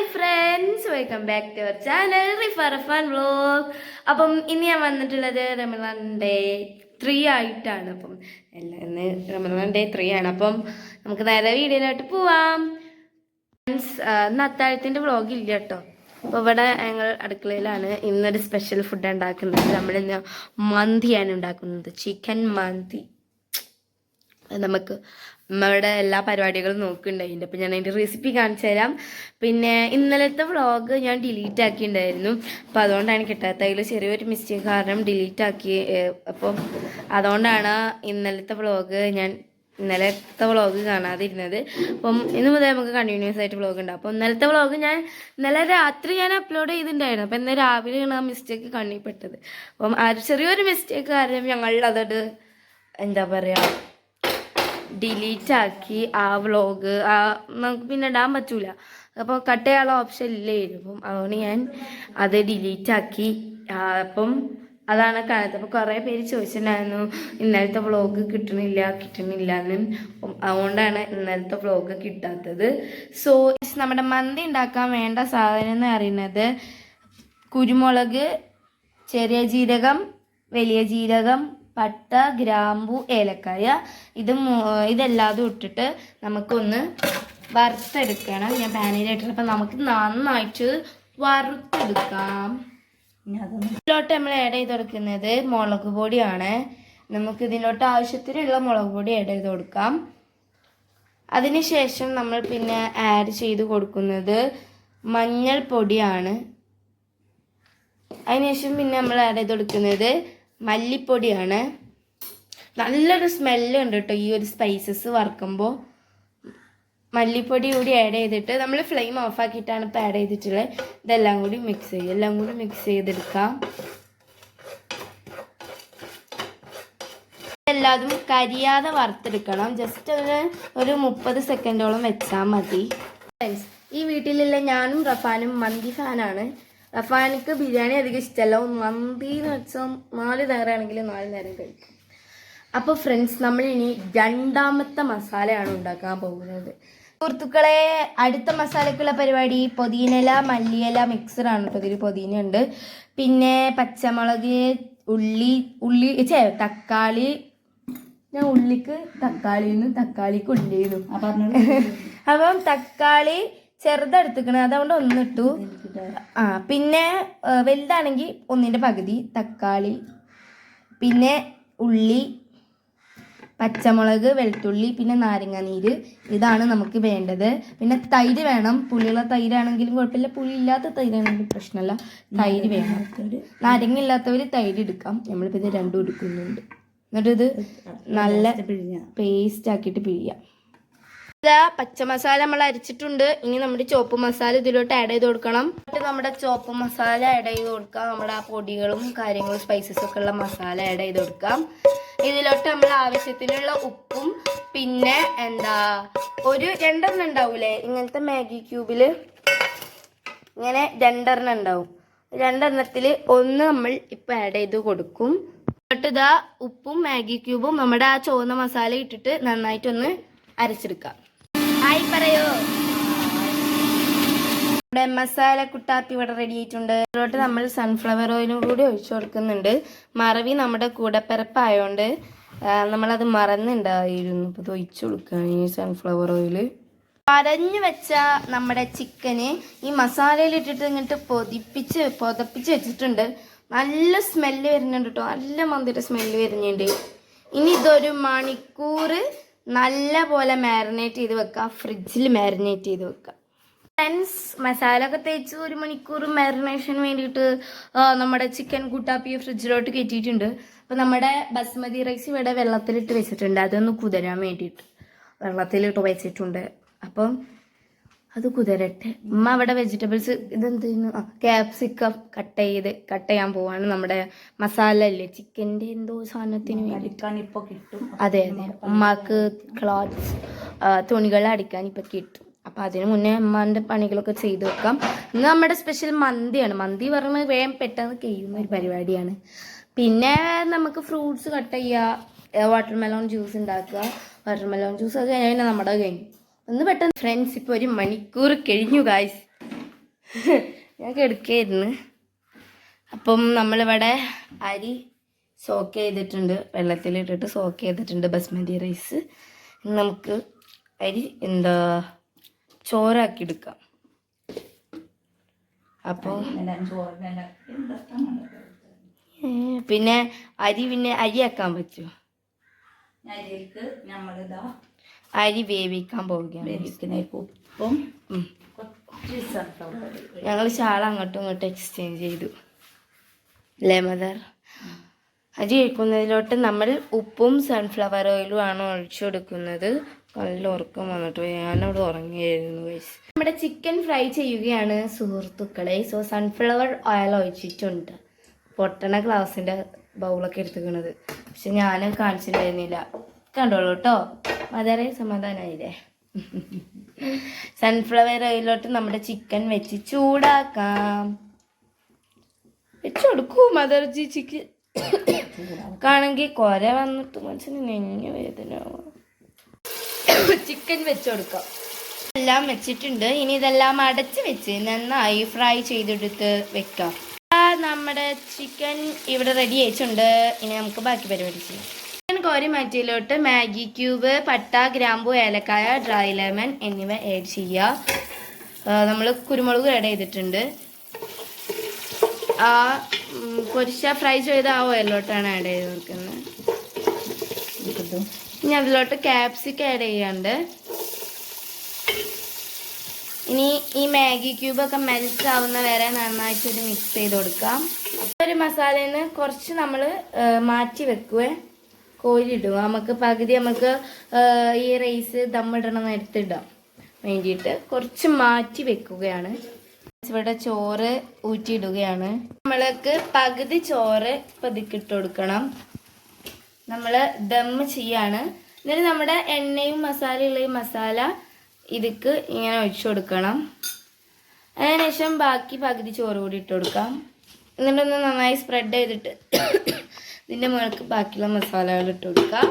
Hi friends, welcome back to our channel Rifan vlog. അപ്പം ഇന്ന് ഞാൻ വന്നിട്ടുള്ളത് റമദാൻ ഡേ 3 ആയിട്ടാണ്. അപ്പം ഇന്ന് റമദാൻ ഡേ 3 ആണ്. അപ്പം നമുക്ക് നേരെ വീഡിയോയിലോട്ട് പോവാം. ഫ്രണ്ട്സ്, ഇന്ന് അത്താഴത്തിൻ്റെ വ്ലോഗ് ഇല്ല കേട്ടോ. അപ്പോൾ ഇവിടെ ഞങ്ങൾ അടുക്കളയിലാണ് ഇന്നൊരു സ്പെഷ്യൽ ഫുഡ് ഉണ്ടാക്കുന്നത്. നമ്മളിന്ന് മന്തിയാണ് ഉണ്ടാക്കുന്നത്, ചിക്കൻ മന്തി. നമുക്ക് അമ്മയുടെ എല്ലാ പരിപാടികളും നോക്കുന്നുണ്ടായിട്ടുണ്ട്. അപ്പം ഞാൻ അതിൻ്റെ റെസിപ്പി കാണിച്ചു തരാം. പിന്നെ ഇന്നലത്തെ വ്ളോഗ് ഞാൻ ഡിലീറ്റ് ആക്കിയിട്ടുണ്ടായിരുന്നു. അപ്പോൾ അതുകൊണ്ടാണ് കിട്ടാത്തതിൽ ചെറിയൊരു മിസ്റ്റേക്ക് കാരണം ഡിലീറ്റ് ആക്കി. അപ്പം അതുകൊണ്ടാണ് ഇന്നലത്തെ വ്ളോഗ് കാണാതിരുന്നത്. അപ്പം ഇന്ന് മുതൽ നമുക്ക് കണ്ടിന്യൂസ് ആയിട്ട് വ്ളോഗ് ഉണ്ടാവും. അപ്പം ഇന്നലത്തെ വ്ളോഗ് ഇന്നലെ രാത്രി ഞാൻ അപ്ലോഡ് ചെയ്തിട്ടുണ്ടായിരുന്നു. അപ്പം ഇന്ന് രാവിലെയാണ് ആ മിസ്റ്റേക്ക് കണ്ണിപ്പെട്ടത്. അപ്പം ആ ചെറിയൊരു മിസ്റ്റേക്ക് കാരണം ഞങ്ങൾ അതോട് എന്താ പറയുക ഡിലീറ്റ് ആക്കി. ആ വ്ളോഗ് നമുക്ക് പിന്നെ ഇടാൻ പറ്റൂല. അപ്പോൾ കട്ട് ചെയ്യാനുള്ള ഓപ്ഷൻ ഇല്ലായിരുന്നു. അപ്പം അതുകൊണ്ട് ഞാൻ അത് ഡിലീറ്റ് ആക്കി. അപ്പം അതാണ് കാണുന്നത്. അപ്പോൾ കുറേ പേര് ചോദിച്ചിട്ടുണ്ടായിരുന്നു ഇന്നലത്തെ വ്ളോഗ് കിട്ടണില്ല എന്ന്. അതുകൊണ്ടാണ് ഇന്നലത്തെ വ്ളോഗ് കിട്ടാത്തത്. സോ നമ്മുടെ മന്തി ഉണ്ടാക്കാൻ വേണ്ട സാധനം എന്ന് പറയുന്നത് കുരുമുളക്, ചെറിയ ജീരകം, വലിയ ജീരകം, പട്ട, ഗ്രാമ്പു, ഏലക്കായ, ഇതെല്ലാതും ഇട്ടിട്ട് നമുക്കൊന്ന് വറുത്തെടുക്കണം. ഞാൻ പാനിലിട്ടിട്ട് അപ്പം നമുക്ക് നന്നായിട്ട് വറുത്തെടുക്കാം. ഇതിലോട്ട് നമ്മൾ ആഡ് ചെയ്ത് കൊടുക്കുന്നത് മുളക് പൊടിയാണ്. നമുക്ക് ഇതിലോട്ട് ആവശ്യത്തിനുള്ള മുളക് പൊടി ആഡ് ചെയ്ത് കൊടുക്കാം. അതിനുശേഷം നമ്മൾ പിന്നെ ആഡ് ചെയ്ത് കൊടുക്കുന്നത് മഞ്ഞൾപ്പൊടിയാണ്. അതിനുശേഷം പിന്നെ നമ്മൾ ആഡ് ചെയ്ത് കൊടുക്കുന്നത് മല്ലിപ്പൊടിയാണ്. നല്ലൊരു സ്മെല്ല് ഉണ്ട് കേട്ടോ ഈ ഒരു സ്പൈസസ് വറുക്കുമ്പോൾ. മല്ലിപ്പൊടി കൂടി ആഡ് ചെയ്തിട്ട് നമ്മൾ ഫ്ലെയിം ഓഫാക്കിയിട്ടാണ് ഇപ്പോൾ ആഡ് ചെയ്തിട്ടുള്ളത്. ഇതെല്ലാം കൂടി മിക്സ് ചെയ്തെടുക്കാം. എല്ലാതും കരിയാതെ വറുത്തെടുക്കണം. ജസ്റ്റ് ഒരു 30 സെക്കൻഡോളം വെച്ചാൽ മതി. ഈ വീട്ടിലുള്ള ഞാനും റഫാനും മന്തി ഫാനാണ്. റഫാനിക്ക് ബിരിയാണി അധികം ഇഷ്ടമല്ല. മന്തി എന്ന് വെച്ചാൽ 4 നേരമാണെങ്കിൽ 4 നേരം കഴിക്കും. അപ്പോൾ ഫ്രണ്ട്സ്, നമ്മൾ ഇനി രണ്ടാമത്തെ മസാലയാണ് ഉണ്ടാക്കാൻ പോകുന്നത്. സുഹൃത്തുക്കളെ, അടുത്ത മസാലക്കുള്ള പരിപാടി പുതിനയില, മല്ലിയില മിക്സറാണ് കേട്ടോ. ഇതിൽ പുതിന ഉണ്ട്, പിന്നെ പച്ചമുളക്, തക്കാളി. ഞാൻ ഉള്ളിക്ക് തക്കാളിക്ക് ഉള്ളിന്നും അപ്പം തക്കാളി ചെറുതെടുത്തിക്കണ, അതുകൊണ്ട് ഒന്നിട്ടു. പിന്നെ വലുതാണെങ്കിൽ 1/4 പകുതി തക്കാളി, പിന്നെ ഉള്ളി, പച്ചമുളക്, വെളുത്തുള്ളി, പിന്നെ നാരങ്ങ നീര്. ഇതാണ് നമുക്ക് വേണ്ടത്. പിന്നെ തൈര് വേണം. പുളിയുള്ള തൈരാണെങ്കിലും കുഴപ്പമില്ല, പുളി ഇല്ലാത്ത തൈരാണെങ്കിലും പ്രശ്നമല്ല. തൈര് വേണം. നാരങ്ങ ഇല്ലാത്തവർ തൈര് എടുക്കാം. നമ്മളിപ്പോൾ ഇത് രണ്ടും എടുക്കുന്നുണ്ട്. എന്നിട്ട് ഇത് നല്ല പേസ്റ്റ് ആക്കിയിട്ട് പിഴിയാം. പച്ച മസാല നമ്മൾ അരിച്ചിട്ടുണ്ട്. ഇനി നമ്മുടെ ചുവപ്പ് മസാല ഇതിലോട്ട് ആഡ് ചെയ്ത് കൊടുക്കണം. നമ്മുടെ ചുവപ്പ് മസാല ആഡ് ചെയ്ത് കൊടുക്കാം. നമ്മുടെ ആ പൊടികളും കാര്യങ്ങളും സ്പൈസസ് ഒക്കെ ഉള്ള മസാല ആഡ് ചെയ്ത് കൊടുക്കാം. ഇതിലോട്ട് നമ്മൾ ആവശ്യത്തിനുള്ള ഉപ്പും, പിന്നെ ഒരു 2 ഉണ്ടാവൂലേ ഇങ്ങനത്തെ മാഗി ക്യൂബിൽ, ഇങ്ങനെ 2 ഉണ്ടാവും. 2 1 നമ്മൾ ഇപ്പം ആഡ് ചെയ്ത് കൊടുക്കും. എന്നിട്ട് ഉപ്പും മാഗി ക്യൂബും നമ്മുടെ ആ ചുവന്ന മസാല ഇട്ടിട്ട് നന്നായിട്ടൊന്ന് അരച്ചെടുക്കാം. ആയി പറയോ. നമ്മുടെ മസാല കുട്ടാപ്പി ഇവിടെ റെഡി ആയിട്ടുണ്ട്. ഇതിലോട്ട് നമ്മൾ സൺഫ്ലവർ ഓയിലും കൂടി ഒഴിച്ചു കൊടുക്കുന്നുണ്ട്. മറവി നമ്മുടെ കൂടപ്പിറപ്പായതുകൊണ്ട് നമ്മളത് മറന്നുണ്ടായിരുന്നു. ഇപ്പോൾ ഇത് ഒഴിച്ചു കൊടുക്കുകയാണ് ഈ സൺഫ്ലവർ ഓയിൽ. പരഞ്ഞു വെച്ച നമ്മുടെ ചിക്കന് ഈ മസാലയിലിട്ടിട്ട് ഇങ്ങോട്ട് പൊതപ്പിച്ച് വെച്ചിട്ടുണ്ട്. നല്ല സ്മെല്ല് വരുന്നുണ്ട് കേട്ടോ. നല്ല മന്തിയുടെ സ്മെല്ല് വരുന്നുണ്ട്. ഇനി ഇതൊരു മണിക്കൂർ നല്ല പോലെ മാരിനേറ്റ് ചെയ്ത് വെക്കാം. ഫ്രിഡ്ജിൽ മാരിനേറ്റ് ചെയ്ത് വെക്കാം. ഫ്രണ്ട്സ്, മസാല ഒക്കെ തേച്ച് 1 മണിക്കൂർ മാരിനേഷന് വേണ്ടിയിട്ട് നമ്മുടെ ചിക്കൻ കുട്ടാപ്പി ഫ്രിഡ്ജിലോട്ട് കയറ്റിയിട്ടുണ്ട്. അപ്പോൾ നമ്മുടെ ബസ്മതി റൈസ് ഇവിടെ വെള്ളത്തിലിട്ട് വെച്ചിട്ടുണ്ട്. അതൊന്ന് കുതിരാൻ വേണ്ടിയിട്ട് വെള്ളത്തിലിട്ട് വെച്ചിട്ടുണ്ട്. അപ്പം അത് കുതിരട്ടെ. ഉമ്മ അവിടെ വെജിറ്റബിൾസ് ഇതെന്തെയ്യുന്നു, ക്യാപ്സിക്കം കട്ട് ചെയ്യാൻ പോവാണ്. നമ്മുടെ മസാല അല്ലേ ചിക്കൻ്റെ എന്തോ സാധനത്തിന് വേണ്ടിയിട്ടാണ് ഇപ്പോൾ കിട്ടും. അതെ, ഉമ്മാക്ക് ക്ലോത്ത്സ് തുണികൾ അടിക്കാൻ ഇപ്പം കിട്ടും. അപ്പം അതിന് മുന്നേ ഉമ്മാൻ്റെ പണികളൊക്കെ ചെയ്ത് വെക്കാം. ഇന്ന് നമ്മുടെ സ്പെഷ്യൽ മന്തിയാണ്. മന്തി പറഞ്ഞാൽ വേഗം പെട്ടെന്ന് കഴിയുന്ന ഒരു പരിപാടിയാണ്. പിന്നെ നമുക്ക് ഫ്രൂട്ട്സ് കട്ട് ചെയ്യുക, വാട്ടർമെലോൺ ജ്യൂസ് ഉണ്ടാക്കുക. വാട്ടർമെലോൺ ജ്യൂസ് അത് കഴിഞ്ഞാൽ നമ്മുടെ കഴിഞ്ഞു. ഒന്ന് പെട്ടെന്ന്. ഫ്രണ്ട്സ്, ഇപ്പോൾ 1 മണിക്കൂർ കഴിഞ്ഞു ഗായ്സ്. ഞാൻ കിടക്കായിരുന്നു. അപ്പം നമ്മളിവിടെ അരി സോക്ക് ചെയ്തിട്ടുണ്ട്, വെള്ളത്തിലിട്ടിട്ട് സോക്ക് ചെയ്തിട്ടുണ്ട് ബസ്മതി റൈസ്. നമുക്ക് അരി ചോറാക്കി എടുക്കാം. അപ്പോൾ പിന്നെ അരിയാക്കാൻ പറ്റുമോ? അരി വേവിക്കാൻ പോവുകയാണ്. ഉപ്പും ഞങ്ങൾ ശാള അങ്ങോട്ടും ഇങ്ങോട്ടും എക്സ്ചേഞ്ച് ചെയ്തു അല്ലേ മദർ? അരി കഴിക്കുന്നതിലോട്ട് നമ്മൾ ഉപ്പും സൺഫ്ലവർ ഓയിലും ആണ് ഒഴിച്ചു കൊടുക്കുന്നത്. നല്ല ഉറക്കം വന്നിട്ട് ഞാനവിടെ ഉറങ്ങിയായിരുന്നു ഗൈസ്. നമ്മുടെ ചിക്കൻ ഫ്രൈ ചെയ്യുകയാണ് സുഹൃത്തുക്കളെ. സോ സൺഫ്ലവർ ഓയിൽ ഒഴിച്ചിട്ടുണ്ട്. പൊട്ടണ ഗ്ലാസിൻ്റെ ബൗളൊക്കെ എടുത്തുക്കണത്, പക്ഷെ ഞാൻ കാണിച്ചിട്ടുണ്ടായിരുന്നില്ല. കണ്ടോളൂ കേട്ടോ മദറെ, സമാധാനമായില്ലേ? സൺഫ്ലവർ ഓയിലോട്ട് നമ്മുടെ ചിക്കൻ വെച്ച് ചൂടാക്കാം. വെച്ച് കൊടുക്കൂ മദർജി. ചിക്കൻ കാണെങ്കിൽ കൊര വന്നിട്ട് മനസ്സിന് നെഞ്ഞു വേദന. ചിക്കൻ വെച്ച് കൊടുക്കാം. എല്ലാം വെച്ചിട്ടുണ്ട്. ഇനി ഇതെല്ലാം അടച്ച് വെച്ച് നന്നായി ഫ്രൈ ചെയ്തെടുത്ത് വെക്കാം. നമ്മുടെ ചിക്കൻ ഇവിടെ റെഡി ആയിട്ടുണ്ട്. ഇനി നമുക്ക് ബാക്കി പരിപാടി ചെയ്യാം. ചിക്കൻ കോരി മാറ്റിയിലോട്ട് മാഗി ക്യൂബ്, പട്ട, ഗ്രാമ്പു, ഏലക്കായ, ഡ്രൈ ലെമൺ എന്നിവ ആഡ് ചെയ്യുക. നമ്മൾ കുരുമുളക് ആഡ് ചെയ്തിട്ടുണ്ട്. ആ പൊരിച്ച ഫ്രൈ ചെയ്ത ആ ഓയിലോട്ടാണ് ആഡ് ചെയ്ത് കൊടുക്കുന്നത്. ഇനി അതിലോട്ട് ക്യാപ്സിക്കം ആഡ് ചെയ്യാണ്ട്. ഇനി ഈ മാഗി ക്യൂബൊക്കെ മെൽറ്റ് ആവുന്ന വരെ നന്നായിട്ടൊരു മിക്സ് ചെയ്ത് കൊടുക്കാം. ഒരു മസാലയിൽ നിന്ന് കുറച്ച് നമ്മൾ മാറ്റി വെക്കുവേ, കോരിയിടുക. നമുക്ക് പകുതി നമുക്ക് ഈ റൈസ് ദമ്മിടണം എടുത്തിടാം വേണ്ടിയിട്ട് കുറച്ച് മാറ്റി വെക്കുകയാണ്. ഇവിടെ ചോറ് ഊറ്റിയിടുകയാണ്. നമ്മൾക്ക് പകുതി ചോറ് പതുക്കിട്ട് കൊടുക്കണം. നമ്മൾ ദമ്മ് ചെയ്യാണ്. എന്നിട്ട് നമ്മുടെ എണ്ണയും മസാലയുള്ള ഈ മസാല ഇതിക്ക് ഇങ്ങനെ ഒഴിച്ചു കൊടുക്കണം. അതിനുശേഷം ബാക്കി പകുതി ചോറ് കൂടി ഇട്ട് കൊടുക്കാം. എന്നിട്ടൊന്ന് നന്നായി സ്പ്രെഡ് ചെയ്തിട്ട് ഇതിൻ്റെ മുകൾക്ക് ബാക്കിയുള്ള മസാലകൾ ഇട്ട് കൊടുക്കാം.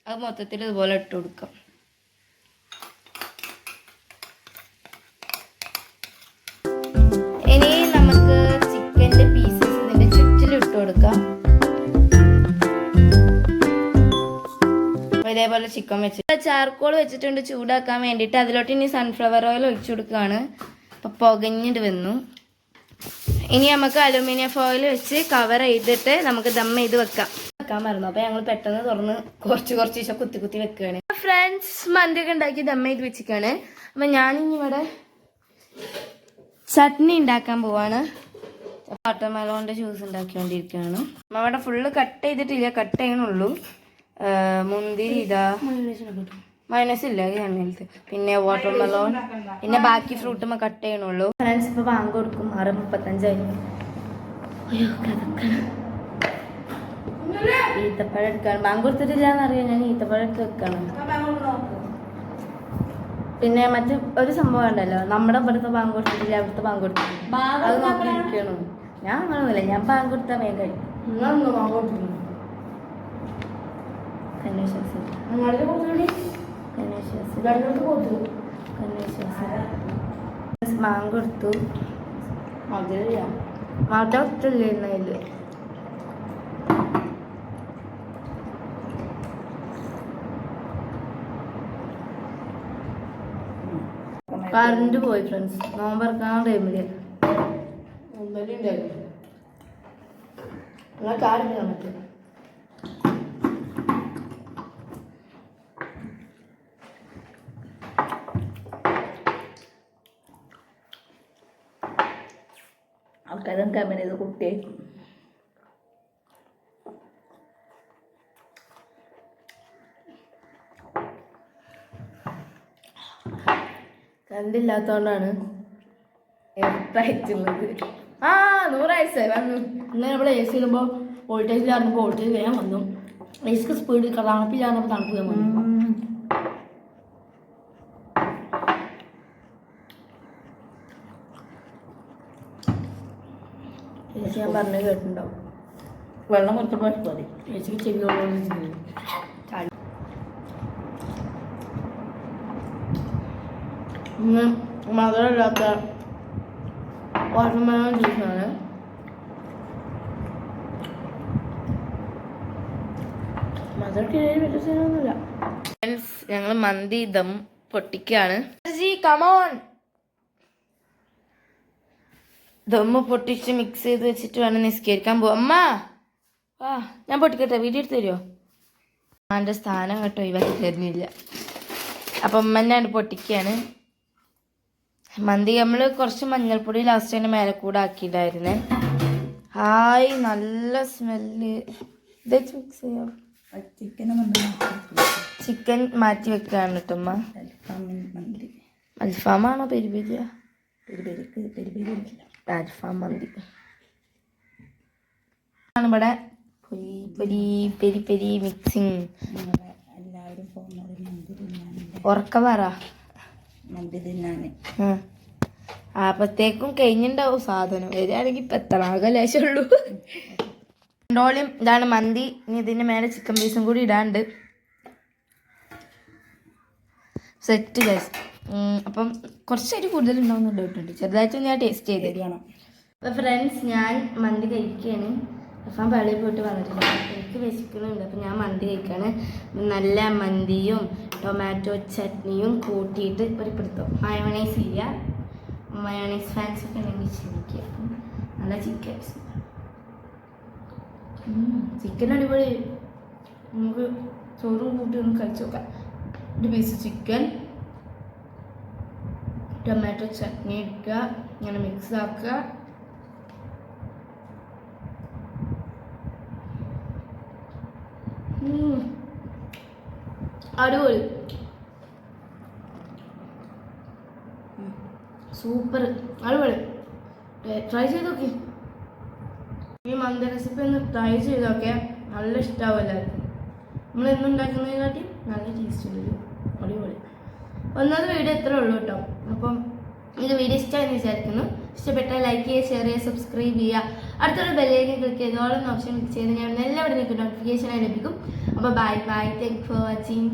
അത് മൊത്തത്തിൽ ഇതുപോലെ ഇട്ട് കൊടുക്കാം. ഇനി നമുക്ക് ചിക്കൻ്റെ പീസസ് ഇതിൻ്റെ ചുറ്റിലിട്ട് കൊടുക്കാം. ഇതേപോലെ ചിക്കൻ വെച്ചിട്ട് ചാർക്കോൾ വെച്ചിട്ടുണ്ട് ചൂടാക്കാൻ വേണ്ടിയിട്ട്. അതിലോട്ട് ഇനി സൺഫ്ലവർ ഓയിൽ ഒഴിച്ചു കൊടുക്കുകയാണ്. അപ്പോൾ പുകഞ്ഞിട്ട് വന്നു. ഇനി നമുക്ക് അലുമിനിയം ഫോയിൽ വെച്ച് കവർ ചെയ്തിട്ട് നമുക്ക് ദം ചെയ്ത് വെക്കാൻ മറന്നു. അപ്പോൾ ഞങ്ങൾ പെട്ടെന്ന് തുറന്ന് കുറച്ച് ദിവസം കുത്തി കുത്തി വെക്കുകയാണ്. ഫ്രണ്ട്സ്, മന്തിയൊക്കെ ഉണ്ടാക്കി ദം ചെയ്ത് വെച്ചിരിക്കുകയാണ്. അപ്പം ഞാനിനി ഇവിടെ ചട്നി ഉണ്ടാക്കാൻ പോവാണ്. വാട്ടർമെലോണിൻ്റെ ജ്യൂസ് ഉണ്ടാക്കിക്കൊണ്ടിരിക്കുകയാണ്. അപ്പം അവിടെ ഫുള്ള് കട്ട് ചെയ്തിട്ടില്ല, കട്ട് ചെയ്യണുള്ളൂ. മുന്തിരി ഇതാ, മൈനസ് ഇല്ല ഈ എണ്ണയിലത്ത്. പിന്നെ വാട്ടർമെലോൺ, പിന്നെ ബാക്കി ഫ്രൂട്ടും കട്ട് ചെയ്യണുള്ളൂ. ഫ്രണ്ട്സ് ഇപ്പോൾ ബാങ്ക് കൊടുക്കും. 6:35. അയ്യോ കഥക്കണം. ഈത്തപ്പഴം എടുക്കാൻ ബാങ്ക് കൊടുത്തിട്ടില്ല എന്നറിയാം. ഞാൻ ഈത്തപ്പഴം എടുത്ത് വെക്കണം. പിന്നെ മറ്റേ ഒരു സംഭവം ഉണ്ടല്ലോ, നമ്മുടെ ഇവിടുത്തെ ബാങ്ക് കൊടുത്തിട്ടില്ല, അവിടുത്തെ ബാങ്ക് കൊടുത്തിട്ടില്ല, അത് നോക്കിയിരിക്കണം. ഞാൻ അങ്ങനൊന്നുമില്ല, ഞാൻ ബാങ്ക് കൊടുത്താൽ വേഗം കഴിക്കും. മാങ്ങ കൊടുത്തു. മാട്ട ഒത്തില്ലായിരുന്നു അതില്. കറണ്ട് പോയി ഫ്രണ്ട്സ്. നോമ്പറക്കാൻ ടൈമില് കാറിന് പറ്റും. ആൾക്കാരും കമ്പനി ചെയ്ത് കുട്ടിയായി. കണ്ടില്ലാത്തോണ്ടാണ് എട്ടായിട്ടുള്ളത്. 100 വയസ്സായി വന്നു. ഇങ്ങനെ ഇവിടെ എ സി ഇടുമ്പോൾ വോൾട്ടേജിലായിരുന്നപ്പോൾ വോൾട്ടേജ് വേഗം വന്നു. എസിക്ക് സ്പീഡ് തണുപ്പില്ലായിരുന്നപ്പോൾ തണുപ്പ് വേഗം വന്നു. ചേച്ചി ഞാൻ പറഞ്ഞത് കേട്ടിട്ടുണ്ടാവും. വെള്ളം കൊടുത്തപ്പോൾ മതി. ചേച്ചിക്ക് ചെവിയോളം മധുരമില്ലാത്ത വാട്ടർമെലൺ ജ്യൂസാണ്. ഞങ്ങൾ മന്തി ദം പൊട്ടിക്കാണ്. ദമ്മ് പൊട്ടിച്ച് മിക്സ് ചെയ്ത് വെച്ചിട്ട് വേണം നിസ്കരിക്കാൻ പോവാ. അമ്മ ഞാൻ പൊട്ടിക്കട്ടെ, വീഡിയോ എടുത്ത് തരുമോ? അമ്മൻ്റെ സ്ഥാനം കേട്ടോ ഒഴിവാക്കി തരുന്നില്ല. അപ്പം അമ്മന്നാണ് പൊട്ടിക്കുകയാണ്. മന്തി നമ്മൾ കുറച്ച് മഞ്ഞൾപ്പൊടി ലാസ്റ്റ് തന്നെ മേലെ കൂടെ ആക്കിയിട്ടായിരുന്നേ. ഹായ് നല്ല സ്മെല്ല്. ഇത് മിക്സ് ചെയ്യാം. ചിക്കൻ മാറ്റി വെക്കുകയാണ് കേട്ടോ അമ്മ. അൽഫാമാണോ പെരി പെരിയ? അൽഫാം മന്തി ആണ് ഇവിടെ. Peri peri mixing. എല്ലാവരും പോകുന്നത് മന്തി തിന്നാൻ. ഉറക്ക പറ. മന്തി തിന്നാൻ അപ്പത്തേക്കും കഴിഞ്ഞിണ്ടാവും സാധനം. വരികയാണെങ്കിൽ ഇപ്പം എത്ര ലേശമുള്ളൂ. ഡോളിയും ഇതാണ് മന്തി. ഇനി ഇതിൻ്റെ മേലെ ചിക്കൻ പീസും കൂടി ഇടാണ്ട് സെറ്റ് ഗൈസ്. അപ്പം കുറച്ചൊരു കൂടുതൽ ഉണ്ടാവുന്ന ഡൗട്ടുണ്ട്. ചെറുതായിട്ട് ഞാൻ ടേസ്റ്റ് ചെയ്ത് തരികയാണ്. അപ്പോൾ ഫ്രണ്ട്സ്, ഞാൻ മന്തി കഴിക്കുകയാണ്. അപ്പം പള്ളിയിൽ പോയിട്ട് വന്നിട്ടില്ല. എനിക്ക് വിശക്കുന്നുണ്ട്. അപ്പം ഞാൻ മന്തി കഴിക്കുകയാണ്. നല്ല മന്തിയും ടൊമാറ്റോ ചട്നിയും കൂട്ടിയിട്ട് ഒരു പിടുത്തം. മയോണൈസ് ഇല്ല. മയോണൈസ് ഫാൻസ് ഒക്കെ ഉണ്ടെങ്കിൽ ക്ഷമിക്കുക. അപ്പം നല്ല ചിക്കൻ അടിപൊളി. നമുക്ക് ചോറും കൂട്ടി ഒന്ന് കഴിച്ചു നോക്കാം. ഒരു പീസ് ചിക്കൻ, ടൊമാറ്റോ ചട്നി ഇടുക, ഇങ്ങനെ മിക്സ് ആക്കുക. അടിപൊളി, സൂപ്പർ, അടിപൊളി. ട്രൈ ചെയ്ത് നോക്കി. ഈ മന്തി റെസിപ്പി ഒന്ന് ട്രൈ ചെയ്ത് നോക്കിയാൽ നല്ല ഇഷ്ടമാവും എല്ലാവർക്കും. നമ്മൾ എന്നും ഉണ്ടാക്കുന്നതിനെക്കാട്ടി നല്ല ടേസ്റ്റ് ഉണ്ട്. അടിപൊളി. ഒന്നാമത് വീഡിയോ എത്ര ഉള്ളൂ കേട്ടോ. അപ്പം ഇത് വീഡിയോ ഇഷ്ടമായെന്ന് വിചാരിക്കുന്നു. ഇഷ്ടപ്പെട്ടാൽ ലൈക്ക് ചെയ്യുക, ഷെയർ ചെയ്യുക, സബ്സ്ക്രൈബ് ചെയ്യുക. അടുത്തുള്ള ബെല്ലേക്ക് ക്ലിക്ക് ചെയ്ത് ഓൾ എന്ന ഓപ്ഷൻ ക്ലിക്ക് ചെയ്ത് ഞാൻ എല്ലാവരും നിങ്ങൾക്ക് നോട്ടിഫിക്കേഷനായി ലഭിക്കും. അപ്പോൾ bye bye, thank for watching.